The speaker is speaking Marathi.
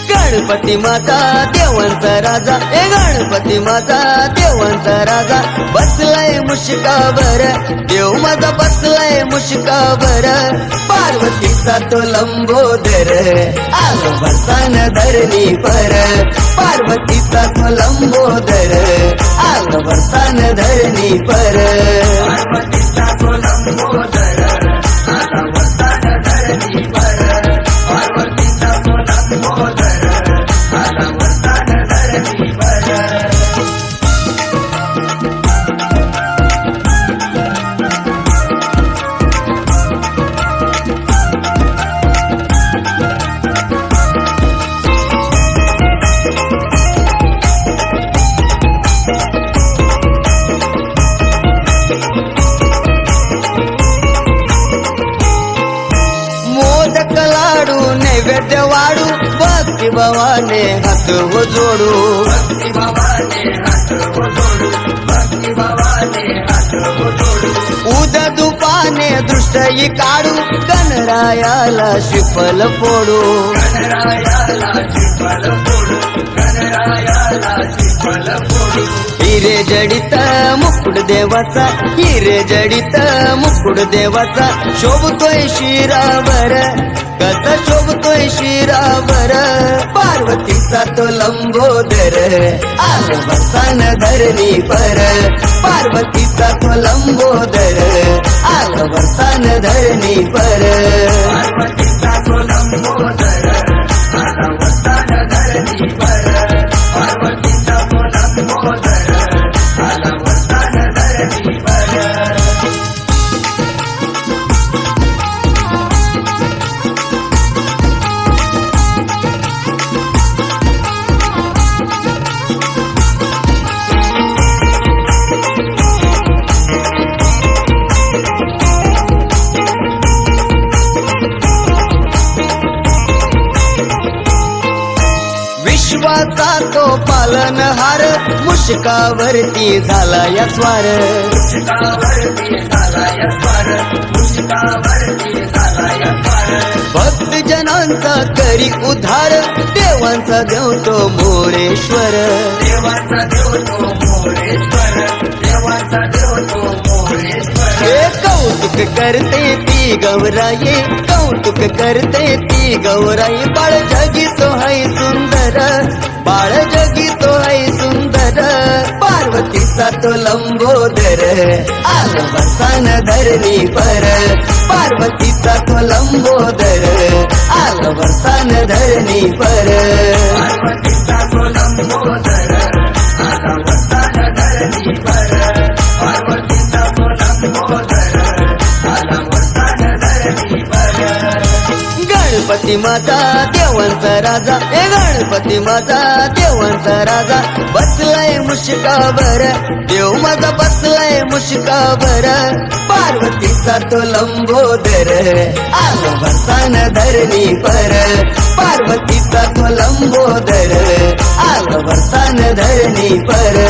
गणपती माझा देवांचा राजा, गणपती माझा देवांचा राजा, बसलाय मुशकावर देव माझा, बसलाय मुशकावर, पार्वतीचा तो लंबोदर आलो बरसान धरणी पर, पार्वतीचा तो लंबोदर आलो बरसान धरणी पर, पार्वतीचा तो लंबोदर आलो बरसान धरणी पर, पार्वतीचा तो लंबोदर आलो बरसान धरणी पर। लाडू नैवेद्य वाढू भक्ती भावाने हात हो जोडू, भक्ती भावाने हात हो जोडू, भक्ती भावाने हात हो जोडू, उद्या दुपाने दृष्टही काढू, गणरायाला श्रीफल फोडू, गणरायाला श्रीफल फोडू, गणरायाला श्रीफल फोडू, हिरे जडित मुकुट देवाचा, हिरे जडित मुकुट देवाचा, शोभतोय शिरावर कसा शोभतोय शिरावर, पार्वतीचा तो लंबोदर आलो बरसान धरणी पर, पार्वतीचा तो लंबोदर आलो बरसान धरणी पर, पार्वतीचा तो लंबोदर आलो बरसान धरणी पर, पार्वतीचा तो लंबोदर आलो बरसान धरणी पर। विश्वाचा तो पालनहार मुशकावरती झाला या स्वार, मुशकावरती झाला या स्वार, मुशकावरती झाला या स्वार, भक्त जनांचा करी उद्धार, देवांचा देव तो मोरेश्वर, देवांचा देव तो मोरेश्वर, देवांचा देव तो मोरेश्वर, कौतुक करते ती गौराई, कौतुक करते ती गौराई, बाळ जगी तो है सुंदर, बाळ जगी तो है सुंदर, पार्वतीचा तो लंबोदर आलो बरसान धरणी पर, पार्वतीचा तो लंबोदर आलो बरसान धरणी पर, पार्वतीचा तो लंबोदर आलो बरसान धरणी पर, पार्वतीचा तो लंबोदर आलो बरसान धरणी पर। गणपती माझा देवांचा राजा, गणपती माझा देवांचा राजा, बसलाय मुशकावर देव माझा, बसलाय मुशकावर, पार्वतीचा तो लंबोदर आलो बरसान धरणी पर, पार्वतीचा तो लंबोदर आलो बरसान धरणी पर।